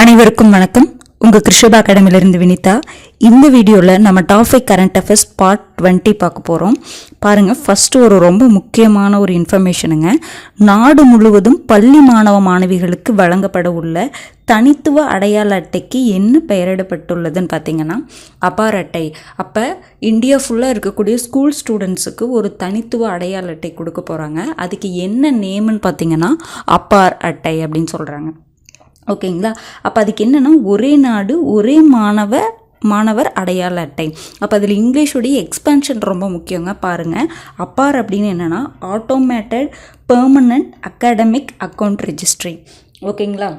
அனைவருக்கும் வணக்கம். உங்கள் கிருஷபா அகாடமியிலிருந்து வினிதா. இந்த வீடியோவில் நம்ம டாபிக் கரண்ட் அஃபேர்ஸ் பார்ட் 20 பார்க்க போகிறோம். பாருங்கள், ஃபஸ்ட்டு ரொம்ப முக்கியமான ஒரு இன்ஃபர்மேஷனுங்க. நாடு முழுவதும் பள்ளி மாணவ மாணவிகளுக்கு வழங்கப்பட உள்ள தனித்துவ அடையாள அட்டைக்கு என்ன பெயரிடப்பட்டுள்ளதுன்னு பார்த்தீங்கன்னா அபார் அட்டை. அப்போ இந்தியா ஃபுல்லாக இருக்கக்கூடிய ஸ்கூல் ஸ்டூடெண்ட்ஸுக்கு ஒரு தனித்துவ அடையாள அட்டை கொடுக்க போகிறாங்க. அதுக்கு என்ன நேம்னு பார்த்தீங்கன்னா அபார் அட்டை அப்படின்னு சொல்கிறாங்க. ஓகேங்களா? அப்போ அதுக்கு என்னென்னா ஒரே நாடு ஒரே மாணவர் அடையாள அட்டை. அப்போ அதில் இங்கிலீஷுடைய எக்ஸ்பென்ஷன் ரொம்ப முக்கியங்க. பாருங்கள், அப்பார் அப்படின்னு என்னென்னா automated permanent academic account registry. ஓகேங்களா?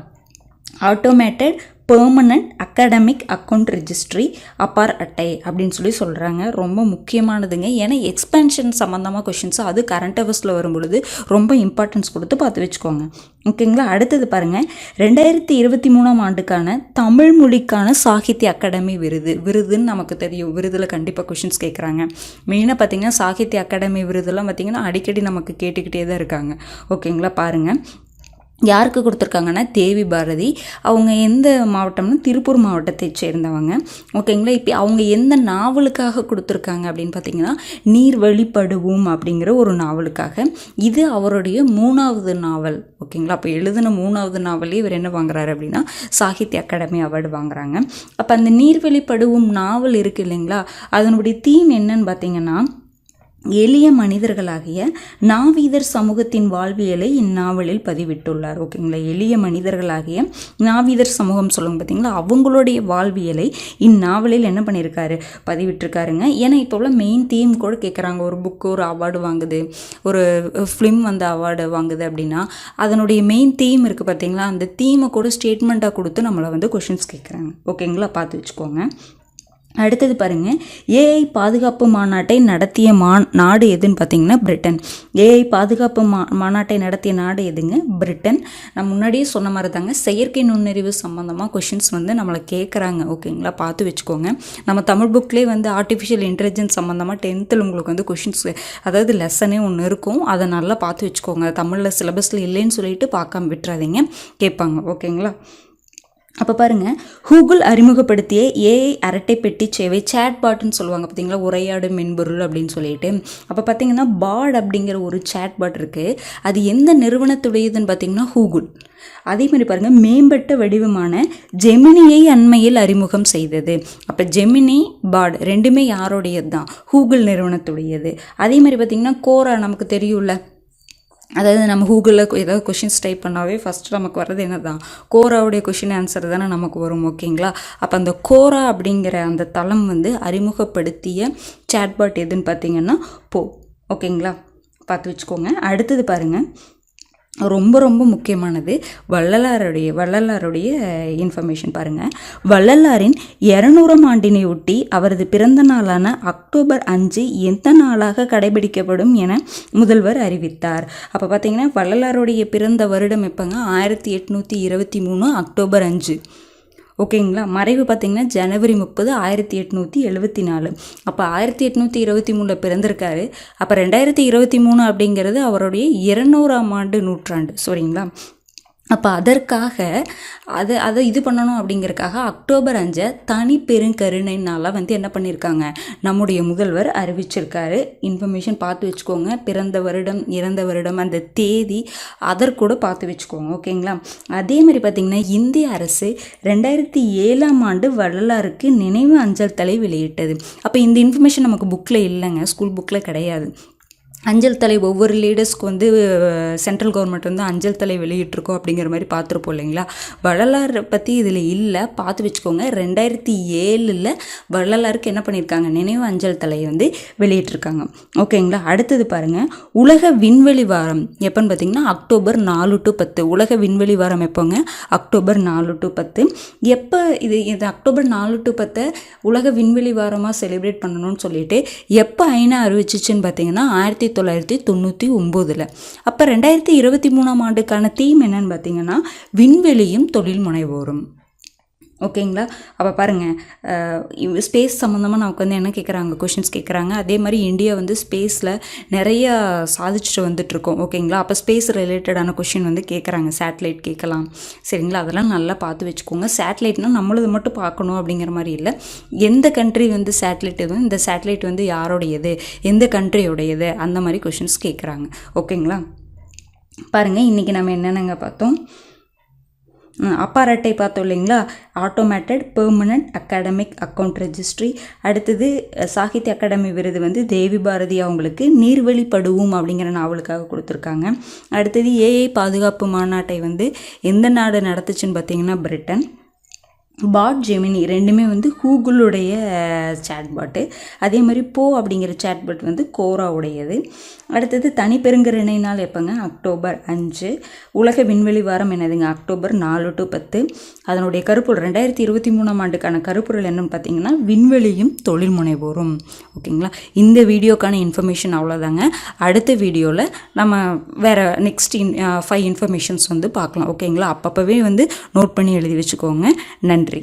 Automated permanent academic account registry Apaar அட்டை அப்படின்னு சொல்கிறாங்க. ரொம்ப முக்கியமானதுங்க. ஏன்னா எக்ஸ்பென்ஷன் சம்மந்தமாக கொஷின்ஸ் அது கரண்ட் அஃபேர்ஸில் வரும்பொழுது ரொம்ப இம்பார்ட்டன்ஸ் கொடுத்து பார்த்து வச்சுக்கோங்க. ஓகேங்களா? அடுத்தது பாருங்கள், 2023 ஆண்டுக்கான தமிழ் மொழிக்கான சாகித்ய அகாடமி விருதுன்னு நமக்கு தெரியும். விருதில் கண்டிப்பாக கொஷின்ஸ் கேட்குறாங்க. மெயினாக பார்த்தீங்கன்னா சாகித்ய அகாடமி விருதெல்லாம் பார்த்திங்கன்னா அடிக்கடி நமக்கு கேட்டுக்கிட்டே தான் இருக்காங்க. ஓகேங்களா? பாருங்கள், யாருக்கு கொடுத்துருக்காங்கன்னா தேவி பாரதி. அவங்க எந்த மாவட்டம்னா திருப்பூர் மாவட்டத்தை சேர்ந்தவங்க. ஓகேங்களா? இப்போ அவங்க எந்த நாவலுக்காக கொடுத்துருக்காங்க அப்படின்னு பார்த்தீங்கன்னா நீர் வழிபடுவோம் அப்படிங்கிற ஒரு நாவலுக்காக. இது அவருடைய 3வது நாவல். ஓகேங்களா? அப்போ எழுதின 3வது நாவலே இவர் என்ன வாங்குறாரு அப்படின்னா சாகித்ய அகாடமி அவார்டு வாங்குறாங்க. அப்போ அந்த நீர் வழிபடுவோம் நாவல் இருக்குது இல்லைங்களா, அதனுடைய தீம் என்னன்னு பார்த்தீங்கன்னா எளிய மனிதர்களாகிய நாவீதர் சமூகத்தின் வாழ்வியலை இந்நாவலில் பதிவிட்டுள்ளார். ஓகேங்களா? எளிய மனிதர்களாகிய நாவீதர் சமூகம் சொல்லுங்க பார்த்தீங்களா, அவங்களுடைய வாழ்வியலை இந்நாவலில் என்ன பண்ணியிருக்காரு, பதிவிட்டிருக்காருங்க. ஏன்னா இப்போ உள்ள மெயின் தீம் கூட கேட்குறாங்க. ஒரு புக்கு ஒரு அவார்டு வாங்குது, ஒரு ஃபிலிம் அவார்டு வாங்குது அப்படின்னா அதனுடைய மெயின் தீம் இருக்குது பார்த்தீங்களா, அந்த தீமை கூட ஸ்டேட்மெண்ட்டாக கொடுத்து நம்மளை கொஷின்ஸ் கேட்குறாங்க. ஓகேங்களா? பார்த்து வச்சுக்கோங்க. அடுத்தது பாருங்கள், ஏஐ பாதுகாப்பு மாநாட்டை நடத்திய நாடு எதுன்னு பார்த்தீங்கன்னா பிரிட்டன். ஏஐ பாதுகாப்பு மாநாட்டை நடத்திய நாடு எதுங்க? பிரிட்டன். நான் முன்னாடியே சொன்ன மாதிரி தாங்க, செயற்கை நுண்ணறிவு சம்மந்தமாக கொஷின்ஸ் நம்மளை கேட்குறாங்க. ஓகேங்களா? பார்த்து வச்சுக்கோங்க. நம்ம தமிழ் புக்லேயே ஆர்டிஃபிஷியல் இன்டெலிஜென்ஸ் சம்மந்தமாக 10th உங்களுக்கு கொஷின்ஸ், அதாவது லெசனே ஒன்று இருக்கும். அதை நல்லா பார்த்து வச்சுக்கோங்க. தமிழில் சிலபஸில் இல்லைன்னு சொல்லிட்டு பார்க்காம விட்டுறாதீங்க, கேட்பாங்க. ஓகேங்களா? அப்போ பாருங்கள், கூகுள் அறிமுகப்படுத்திய ஏஐ அரட்டை பெட்டி சேவை சேட்பாட்னு சொல்லுவாங்க பார்த்தீங்களா, உரையாடும் மென்பொருள் அப்படின்னு சொல்லிட்டு. அப்போ பார்த்தீங்கன்னா பாட் அப்படிங்கிற ஒரு சேட்பாட் இருக்குது. அது எந்த நிறுவனத்துடையதுன்னு பார்த்தீங்கன்னா கூகுள். அதே மாதிரி பாருங்கள், மேம்பட்ட வடிவமான ஜெமினியை அண்மையில் அறிமுகம் செய்தது. அப்போ ஜெமினி பாட் ரெண்டுமே யாரோடையது தான்? கூகுள் நிறுவனத்துடையது. அதே மாதிரி பார்த்திங்கன்னா கோரா நமக்கு தெரியும்ல, அதாவது நம்ம கூகுளில் ஏதாவது கொஷின்ஸ் டைப் பண்ணாவே ஃபஸ்ட்டு நமக்கு வர்றது என்ன தான், கோராவுடைய கொஷின் ஆன்சர் தானே நமக்கு வரும். ஓகேங்களா? அப்போ அந்த கோரா அப்படிங்கிற அந்த தளம் அறிமுகப்படுத்திய சேட்பாட் எதுன்னு பார்த்தீங்கன்னா ஓகேங்களா? பார்த்து வச்சுக்கோங்க. அடுத்தது பாருங்கள், ரொம்ப ரொம்ப முக்கியமானது வள்ளலாருடைய இன்ஃபர்மேஷன் பாருங்கள். வள்ளலாரின் 200ஆம் ஆண்டினை ஒட்டி அவரது பிறந்த நாளான அக்டோபர் 5 எந்த நாளாக கடைபிடிக்கப்படும் என முதல்வர் அறிவித்தார். அப்போ பார்த்தீங்கன்னா வள்ளலாருடைய பிறந்த வருடம் எப்போங்க? 1823 அக்டோபர் 5. ஓகேங்களா? மறைவு பார்த்திங்கன்னா ஜனவரி 30, 1874. அப்போ 1823 பிறந்திருக்காரு. அப்போ 2023 அப்படிங்கிறது அவருடைய 200ஆம் ஆண்டு நூற்றாண்டு. சரிங்களா? அப்போ அதற்காக அதை இது பண்ணணும் அப்படிங்கிறதுக்காக அக்டோபர் 5 தனி பெருங்கருணை நாளாக என்ன பண்ணியிருக்காங்க, நம்முடைய முதல்வர் அறிவிச்சிருக்காரு. இன்ஃபர்மேஷன் பார்த்து வச்சுக்கோங்க. பிறந்த வருடம், இறந்த வருடம், அந்த தேதி அதற்கூட பார்த்து வச்சுக்கோங்க. ஓகேங்களா? அதே மாதிரி பார்த்திங்கன்னா இந்திய அரசு 2007ஆம் ஆண்டு வள்ளலாருக்கு நினைவு அஞ்சல் தலை வெளியிட்டது. அப்போ இந்த இன்ஃபர்மேஷன் நமக்கு புக்கில் இல்லைங்க, ஸ்கூல் புக்கில் கிடையாது. அஞ்சல் தலை ஒவ்வொரு லீடர்ஸ்க்கு சென்ட்ரல் கவர்மெண்ட் அஞ்சல் தலை வெளியிட்டிருக்கோம் அப்படிங்கிற மாதிரி பார்த்துருப்போம் இல்லைங்களா. வள்ளலார் பற்றி இதில் இல்லை, பார்த்து வச்சுக்கோங்க. 2007 வள்ளலாருக்கு என்ன பண்ணியிருக்காங்க, நினைவு அஞ்சல் தலையை வெளியிட்டிருக்காங்க. ஓகேங்களா? அடுத்தது பாருங்கள், உலக விண்வெளி வாரம் எப்போன்னு பார்த்தீங்கன்னா அக்டோபர் 4 to 10. உலக விண்வெளி வாரம் எப்போங்க? October 4 to 10. எப்போ இது அக்டோபர் 4 to 10 உலக விண்வெளி வாரமாக செலிப்ரேட் பண்ணணும்னு சொல்லிட்டு எப்போ ஐநா அறிவிச்சிச்சுன்னு பார்த்தீங்கன்னா 1999. அப்போ 2023ஆம் ஆண்டுக்கான தீம் என்னன்னு பார்த்தீங்கன்னா விண்வெளியும் தொழில் முனைவோரும். ஓகேங்களா. அப்போ பாருங்கள், ஸ்பேஸ் சம்மந்தமாக நமக்கு வந்து என்ன கேட்குறாங்க, கொஷின்ஸ் கேட்குறாங்க. அதே மாதிரி இந்தியா வந்து ஸ்பேஸில் நிறையா சாதிச்சுட்டு வந்துட்டுருக்கோம். ஓகேங்களா. அப்போ ஸ்பேஸ் ரிலேட்டடான கொஷின் வந்து கேட்குறாங்க. சேட்டலைட் கேட்கலாம். சரிங்களா. அதெல்லாம் நல்லா பார்த்து வச்சுக்கோங்க. சேட்டலைட்னால் நம்மளது மட்டும் பார்க்கணும் அப்படிங்கிற மாதிரி இல்லை. எந்த கண்ட்ரி வந்து சேட்டலைட் எதுவும், இந்த சேட்டலைட் வந்து யாரோடையது, எந்த கண்ட்ரியோடையது, அந்த மாதிரி கொஷின்ஸ் கேட்குறாங்க. ஓகேங்களா. பாருங்கள், இன்றைக்கி நம்ம என்னென்னங்க பார்த்தோம். அப்பார் அட்டை பார்த்தோம் இல்லைங்களா, automated permanent academic account registry. அடுத்தது சாகித்ய அகாடமி விருது வந்து தேவி பாரதி அவங்களுக்கு நீர்வழிப்படுவோம் அப்படிங்கிற நாவலுக்காக கொடுத்துருக்காங்க. அடுத்தது ஏஐ பாதுகாப்பு மாநாட்டை வந்து எந்த நாடு நடத்துச்சுன்னு பார்த்தீங்கன்னா பிரிட்டன். பாட் ஜெமினி ரெண்டுமே வந்து கூகுளுடைய சேட்பாட்டு. அதே மாதிரி அப்படிங்கிற சேட்பாட் வந்து கோராவுடையது. அடுத்தது தனிப்பெருங்கருணை நாள் எப்போங்க, அக்டோபர் 5. உலக விண்வெளி வாரம் என்னதுங்க, அக்டோபர் 4 to 10. அதனுடைய கருப்பொருள் 2023ஆம் ஆண்டுக்கான கருப்பொருள் என்னன்னு பார்த்தீங்கன்னா விண்வெளியும் தொழில் முனைவோரும். ஓகேங்களா. இந்த வீடியோக்கான இன்ஃபர்மேஷன் அவ்வளோதாங்க. அடுத்த வீடியோவில் நம்ம வேறு நெக்ஸ்ட் 5 இன்ஃபர்மேஷன்ஸ் வந்து பார்க்கலாம். ஓகேங்களா. அப்பப்போவே வந்து நோட் பண்ணி எழுதி வச்சுக்கோங்க. நன்றி.